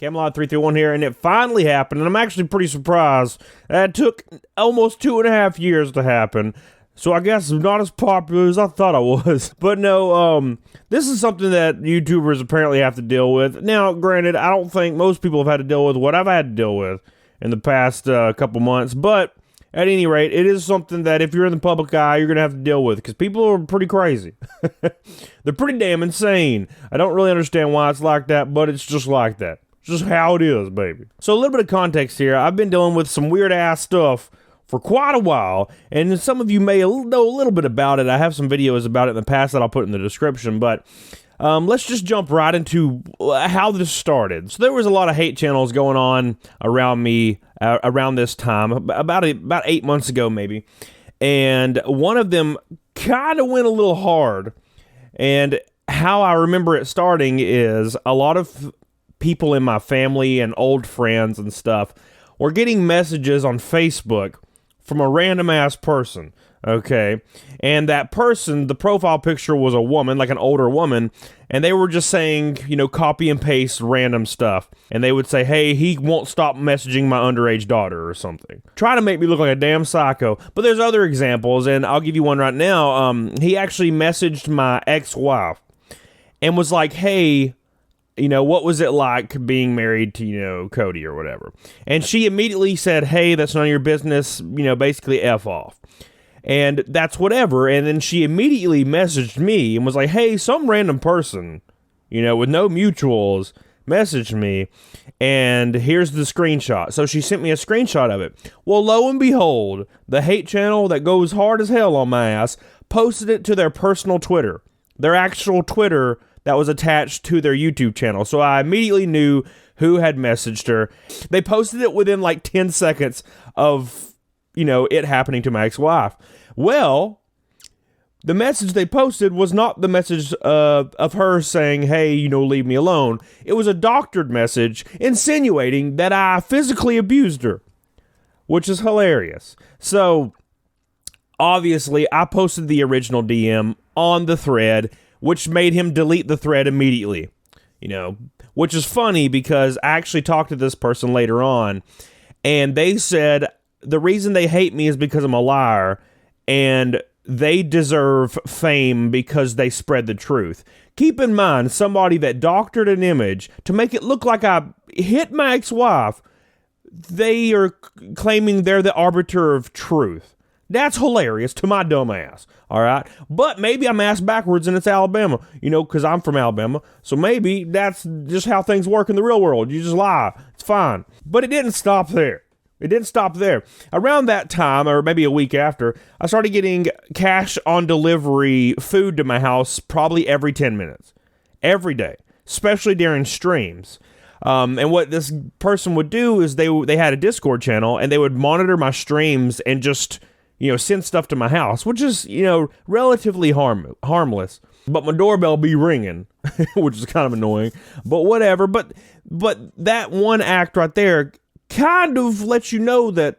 Camelot 331 here, and it finally happened, and I'm actually pretty surprised. It took almost 2.5 years to happen, so I guess I'm not as popular as I thought I was. But no, this is something that YouTubers apparently have to deal with. Now, granted, I don't think most people have had to deal with what I've had to deal with in the past couple months, but at any rate, it is something that if you're in the public eye, you're going to have to deal with, because people are pretty crazy. They're pretty damn insane. I don't really understand why it's like that, but it's just like that. Just how it is, baby. So a little bit of context here. I've been dealing with some weird-ass stuff for quite a while, and some of you may know a little bit about it. I have some videos about it in the past that I'll put in the description, but let's just jump right into how this started. So there was a lot of hate channels going on around me around this time, about 8 months ago maybe, and one of them kind of went a little hard, and how I remember it starting is a lot of people in my family and old friends and stuff were getting messages on Facebook from a random ass person, okay? And that person, the profile picture was a woman, like an older woman, and they were just saying, you know, copy and paste random stuff. And they would say, hey, he won't stop messaging my underage daughter or something. Try to make me look like a damn psycho. But there's other examples, and I'll give you one right now. He actually messaged my ex-wife and was like, hey, you know, what was it like being married to, you know, Cody or whatever? And she immediately said, hey, that's none of your business, you know, basically F off. And that's whatever. And then she immediately messaged me and was like, hey, some random person, you know, with no mutuals messaged me, and here's the screenshot. So she sent me a screenshot of it. Well, lo and behold, the hate channel that goes hard as hell on my ass posted it to their personal Twitter, their actual Twitter that was attached to their YouTube channel. So I immediately knew who had messaged her. They posted it within like 10 seconds of, you know, it happening to my ex-wife. Well, the message they posted was not the message of her saying, hey, you know, leave me alone. It was a doctored message insinuating that I physically abused her, which is hilarious. So obviously I posted the original DM on the thread, which made him delete the thread immediately, you know, which is funny because I actually talked to this person later on, and they said the reason they hate me is because I'm a liar, and they deserve fame because they spread the truth. Keep in mind, somebody that doctored an image to make it look like I hit my ex-wife, they are claiming they're the arbiter of truth. That's hilarious to my dumb ass, all right? But maybe I'm ass backwards and it's Alabama, you know, because I'm from Alabama. So maybe that's just how things work in the real world. You just lie. It's fine. But it didn't stop there. It didn't stop there. Around that time, or maybe a week after, I started getting cash on delivery food to my house probably every 10 minutes. Every day. Especially during streams. And what this person would do is they had a Discord channel, and they would monitor my streams and just, you know, send stuff to my house, which is, you know, relatively harmless. But my doorbell be ringing, which is kind of annoying. But whatever. But that one act right there kind of lets you know that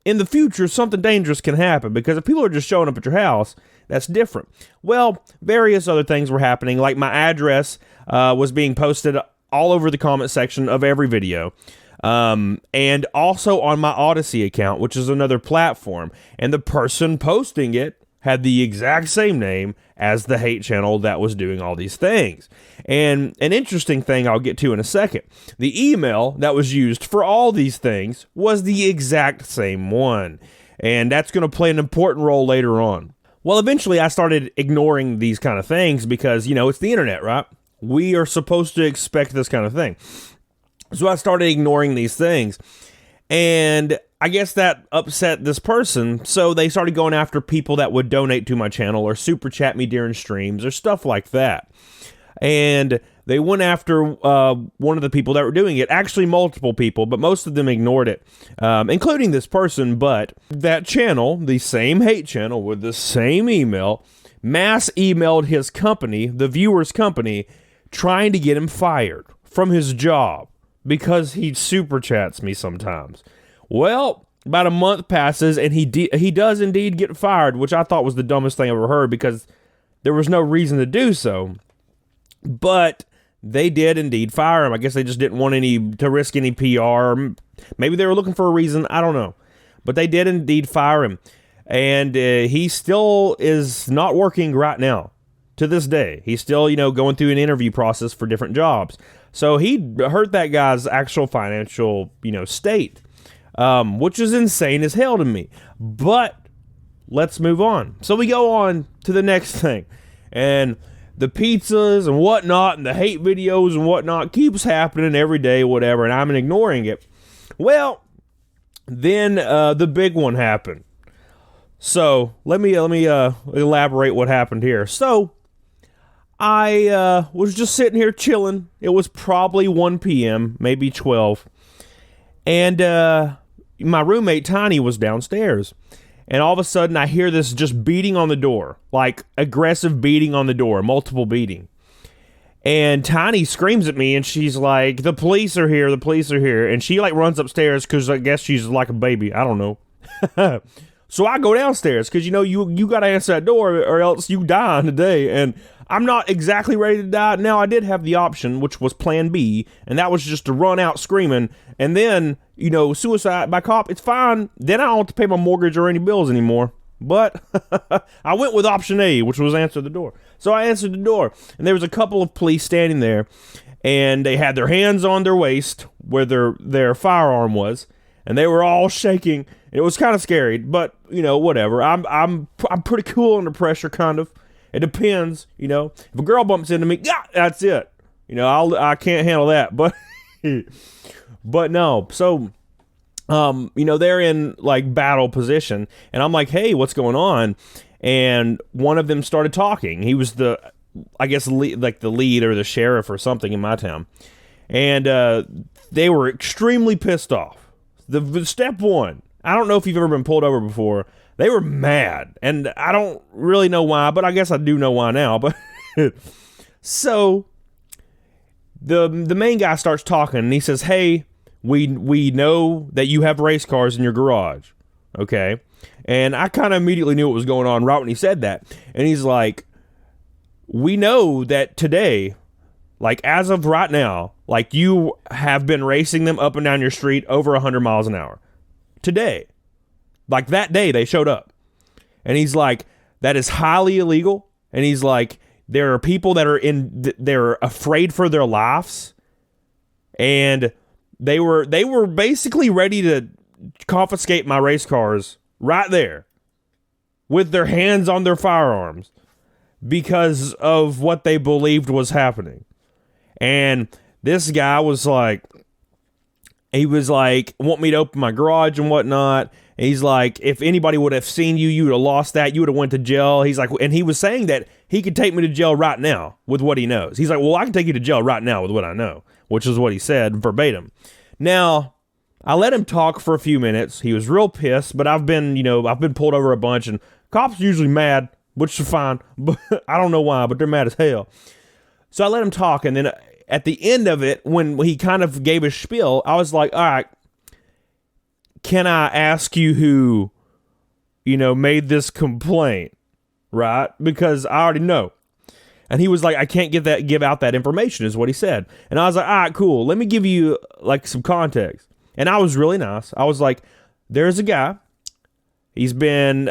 in the future something dangerous can happen, because if people are just showing up at your house, that's different. Well, various other things were happening, like my address was being posted all over the comment section of every video. And also on my Odyssey account, which is another platform, and the person posting it had the exact same name as the hate channel that was doing all these things. And an interesting thing I'll get to in a second, the email that was used for all these things was the exact same one. And that's going to play an important role later on. Well, eventually I started ignoring these kind of things because, you know, it's the internet, right? We are supposed to expect this kind of thing. So I started ignoring these things, and I guess that upset this person, so they started going after people that would donate to my channel or super chat me during streams or stuff like that. And they went after one of the people that were doing it, actually multiple people, but most of them ignored it, including this person. But that channel, the same hate channel with the same email, mass emailed his company, the viewer's company, trying to get him fired from his job, because he super chats me sometimes. Well, about a month passes, and he does indeed get fired, which I thought was the dumbest thing I ever heard, because there was no reason to do so. But they did indeed fire him. I guess they just didn't want to risk any PR. Maybe they were looking for a reason. I don't know. But they did indeed fire him. And he still is not working right now to this day. He's still, going through an interview process for different jobs. So he hurt that guy's actual financial, state, which is insane as hell to me. But let's move on. So we go on to the next thing. And the pizzas and whatnot and the hate videos and whatnot keeps happening every day, whatever, and I'm ignoring it. Well, then the big one happened. So let me elaborate what happened here. So I was just sitting here chilling. It was probably 1 p.m., maybe 12. And my roommate, Tiny, was downstairs. And all of a sudden, I hear this just beating on the door, like aggressive beating on the door, multiple beating. And Tiny screams at me, and she's like, the police are here, the police are here. And she like runs upstairs because I guess she's like a baby. I don't know. So I go downstairs because, you got to answer that door or else you die today. And I'm not exactly ready to die. Now, I did have the option, which was plan B, and that was just to run out screaming. And then, suicide by cop, it's fine. Then I don't have to pay my mortgage or any bills anymore. But I went with option A, which was answer the door. So I answered the door, and there was a couple of police standing there, and they had their hands on their waist where their firearm was, and they were all shaking. It was kind of scary, but whatever. I'm pretty cool under pressure, kind of. It depends, If a girl bumps into me, yeah, that's it. I can't handle that, but but no. So they're in like battle position, and I'm like, hey, what's going on? And one of them started talking. He was the lead or the sheriff or something in my town, and they were extremely pissed off. The step one. I don't know if you've ever been pulled over before. They were mad, and I don't really know why, but I guess I do know why now. But so the main guy starts talking, and he says, "Hey, we know that you have race cars in your garage, okay?" And I kind of immediately knew what was going on right when he said that. And he's like, "We know that today, like as of right now, like you have been racing them up and down your street over 100 miles an hour today." Like that day they showed up. And he's like, that is highly illegal. And he's like, there are people that they're afraid for their lives. And they were basically ready to confiscate my race cars right there with their hands on their firearms because of what they believed was happening. And this guy was like, want me to open my garage and whatnot. And he's like, if anybody would have seen you, you would have lost that. You would have went to jail. He's like, and he was saying that he could take me to jail right now with what he knows. He's like, well, I can take you to jail right now with what I know, which is what he said verbatim. Now, I let him talk for a few minutes. He was real pissed, but I've been pulled over a bunch, and cops are usually mad, which is fine. But I don't know why, but they're mad as hell. So I let him talk, and then at the end of it, when he kind of gave his spiel, I was like, all right, can I ask you who, made this complaint, right? Because I already know. And he was like, I can't give out that information is what he said. And I was like, all right, cool. Let me give you like some context. And I was really nice. I was like, there's a guy. He's been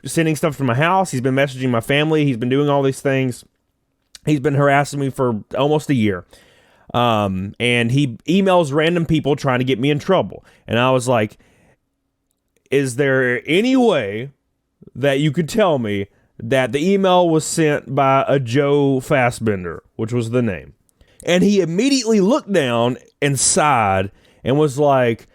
sending stuff to my house. He's been messaging my family. He's been doing all these things. He's been harassing me for almost a year. And he emails random people trying to get me in trouble. And I was like, is there any way that you could tell me that the email was sent by a Joe Fassbender, which was the name? And he immediately looked down and sighed and was like,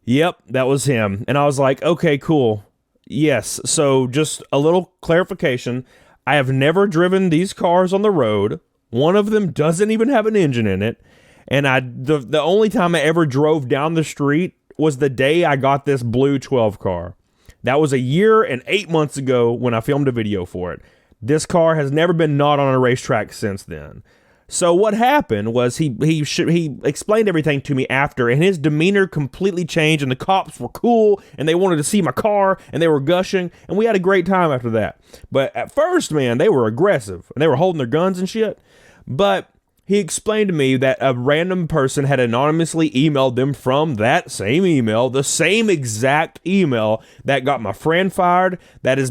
yep, that was him. And I was like, okay, cool. Yes. So just a little clarification. I have never driven these cars on the road. One of them doesn't even have an engine in it. And the only time I ever drove down the street was the day I got this blue 12 car. That was a year and 8 months ago when I filmed a video for it. This car has never been not on a racetrack since then. So what happened was he explained everything to me after, and his demeanor completely changed, and the cops were cool, and they wanted to see my car, and they were gushing, and we had a great time after that. But at first, man, they were aggressive, and they were holding their guns and shit. But he explained to me that a random person had anonymously emailed them from that same email, the same exact email that got my friend fired, that is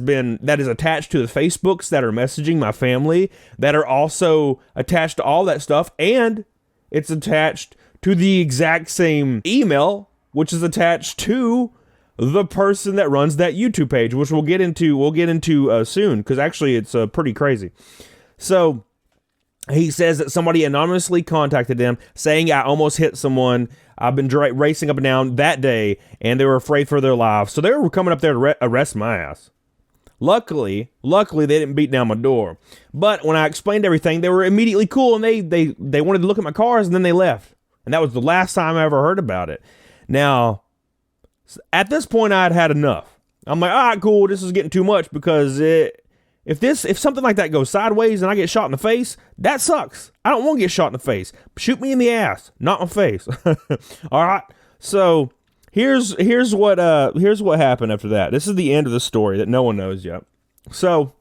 attached to the Facebooks that are messaging my family, that are also attached to all that stuff, and it's attached to the exact same email, which is attached to the person that runs that YouTube page, which we'll get into soon, because actually it's pretty crazy. So he says that somebody anonymously contacted them saying, I almost hit someone. I've been racing up and down that day, and they were afraid for their lives. So they were coming up there to arrest my ass. Luckily, they didn't beat down my door. But when I explained everything, they were immediately cool, and they wanted to look at my cars, and then they left. And that was the last time I ever heard about it. Now, at this point, I had enough. I'm like, all right, cool, this is getting too much, because if something like that goes sideways and I get shot in the face, that sucks. I don't want to get shot in the face. Shoot me in the ass, not my face. All right. So here's what happened after that. This is the end of the story that no one knows yet. So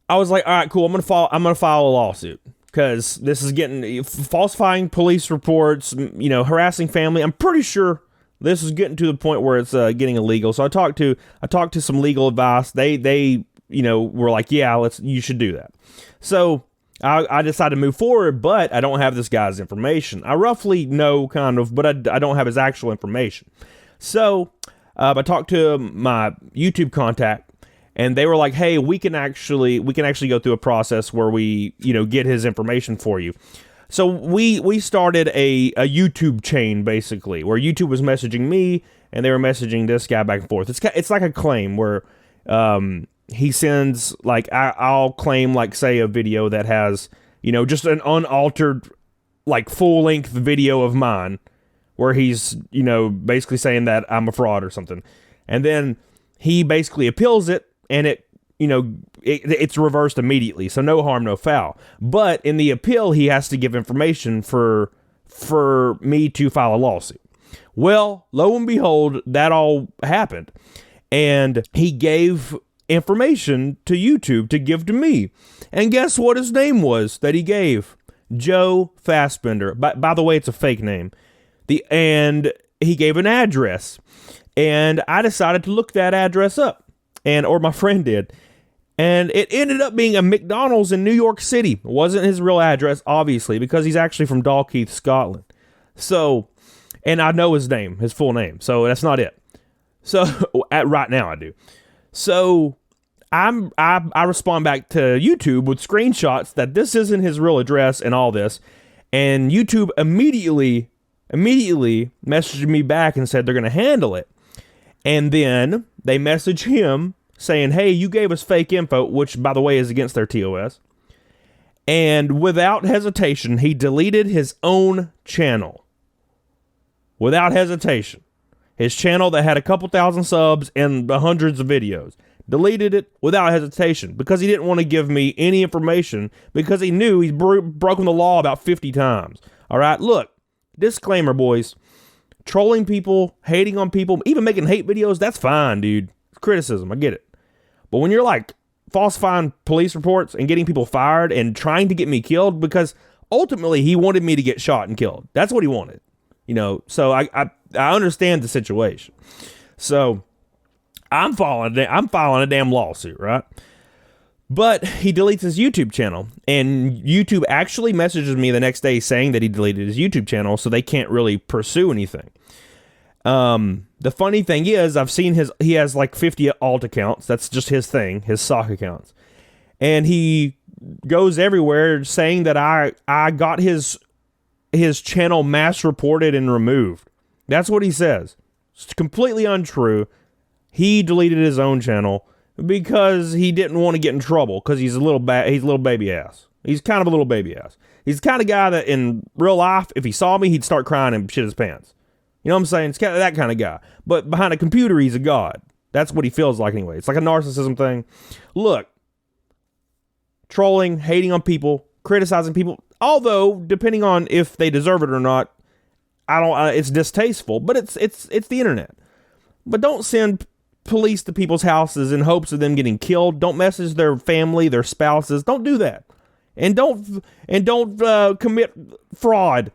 I was like, all right, cool. I'm gonna file a lawsuit, because this is getting falsifying police reports, harassing family. I'm pretty sure this is getting to the point where it's getting illegal. So I talked to some legal advice. They were like, yeah, you should do that. So I decided to move forward, but I don't have this guy's information. I roughly know kind of, but I don't have his actual information. So I talked to my YouTube contact, and they were like, hey, we can actually go through a process where we, get his information for you. So we started a YouTube chain, basically, where YouTube was messaging me and they were messaging this guy back and forth. It's like a claim where he sends, like, I'll claim, like, say, a video that has, just an unaltered, like, full-length video of mine where he's, basically saying that I'm a fraud or something. And then he basically appeals it, and it's reversed immediately, so no harm, no foul. But in the appeal, he has to give information for me to file a lawsuit. Well, lo and behold, that all happened. And he gave information to YouTube to give to me. And guess what his name was that he gave? Joe Fassbender. By the way, it's a fake name. And he gave an address. And I decided to look that address up. Or my friend did. And it ended up being a McDonald's in New York City. It wasn't his real address, obviously, because he's actually from Dalkeith, Scotland. So, and I know his name, his full name. So that's not it. So right now I do. So I respond back to YouTube with screenshots that this isn't his real address and all this. And YouTube immediately messaged me back and said they're going to handle it. And then they message him saying, hey, you gave us fake info, which, by the way, is against their TOS. And without hesitation, he deleted his own channel. Without hesitation. His channel that had a couple thousand subs and hundreds of videos. Deleted it without hesitation because he didn't want to give me any information because he knew he's broken the law about 50 times. All right, look, disclaimer, boys. Trolling people, hating on people, even making hate videos, that's fine, dude. It's criticism, I get it. But when you're like falsifying police reports and getting people fired and trying to get me killed, because ultimately he wanted me to get shot and killed. That's what he wanted. So I understand the situation. So I'm filing a damn lawsuit, right? But he deletes his YouTube channel, and YouTube actually messages me the next day saying that he deleted his YouTube channel, so they can't really pursue anything. The funny thing is, I've seen he has like 50 alt accounts. That's just his thing, his sock accounts. And he goes everywhere saying that I got his channel mass reported and removed. That's what he says. It's completely untrue. He deleted his own channel because he didn't want to get in trouble because he's a little baby ass. He's kind of a little baby ass. He's the kind of guy that in real life, if he saw me, he'd start crying and shit his pants. You know what I'm saying? It's kind of that kind of guy. But behind a computer, he's a god. That's what he feels like anyway. It's like a narcissism thing. Look, trolling, hating on people, criticizing people, although depending on if they deserve it or not, it's distasteful, but it's the internet. But don't send police to people's houses in hopes of them getting killed. Don't message their family, their spouses. Don't do that. and don't commit fraud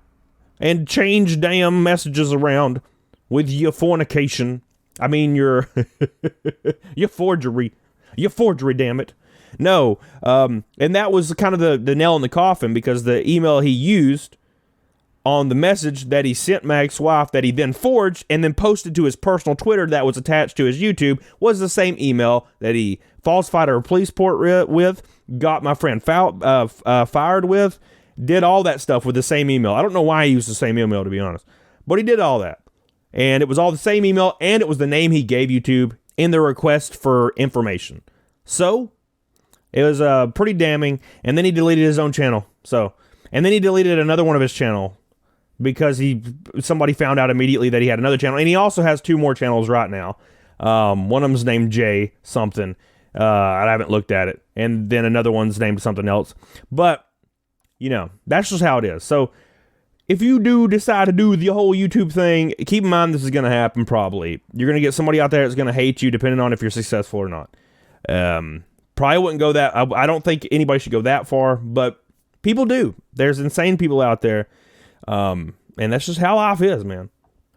and change damn messages around with your fornication. I mean, your forgery. Your forgery, damn it. No, and that was kind of the nail in the coffin, because the email he used on the message that he sent my ex-wife, that he then forged and then posted to his personal Twitter that was attached to his YouTube, was the same email that he falsified a police report with, got my friend fired with, did all that stuff with the same email. I don't know why he used the same email, to be honest, but he did all that. And it was all the same email, and it was the name he gave YouTube in the request for information. So it was pretty damning. And then he deleted his own channel. And then he deleted another one of his channel because somebody found out immediately that he had another channel. And he also has 2 more channels right now. One of them's named Jay something. I haven't looked at it. And then another one's named something else. But, that's just how it is. So if you do decide to do the whole YouTube thing, keep in mind this is going to happen probably. You're going to get somebody out there that's going to hate you, depending on if you're successful or not. Probably wouldn't go that... I don't think anybody should go that far, but people do. There's insane people out there. And that's just how life is, man.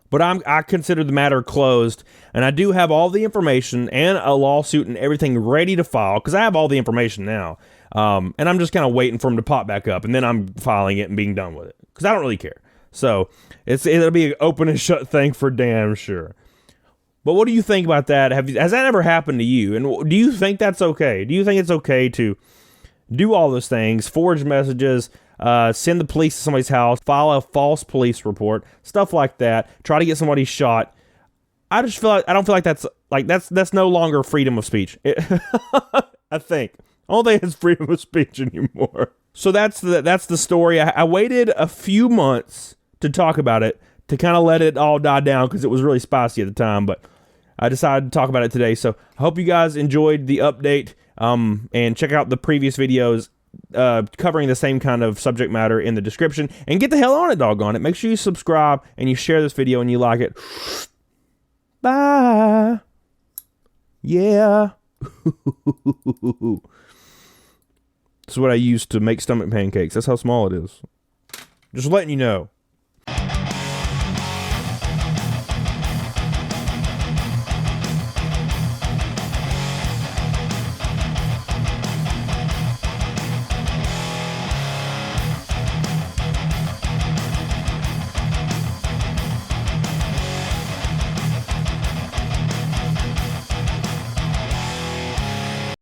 But I consider the matter closed, and I do have all the information and a lawsuit and everything ready to file, because I have all the information now. And I'm just kind of waiting for them to pop back up, and then I'm filing it and being done with it, because I don't really care. So it'll be an open and shut thing for damn sure. But what do you think about that? Has that ever happened to you? And do you think that's okay? Do you think it's okay to do all those things, forge messages, send the police to somebody's house, file a false police report, stuff like that, try to get somebody shot? I just feel like I don't feel like that's no longer freedom of speech. I think. I don't think it's freedom of speech anymore. So that's the story. I waited a few months to talk about it, to kind of let it all die down, because it was really spicy at the time, but I decided to talk about it today. So I hope you guys enjoyed the update, and check out the previous videos covering the same kind of subject matter in the description, and get the hell on it, doggone it. Make sure you subscribe and you share this video and you like it. Bye. Yeah. This is what I use to make stomach pancakes. That's how small it is. Just letting you know.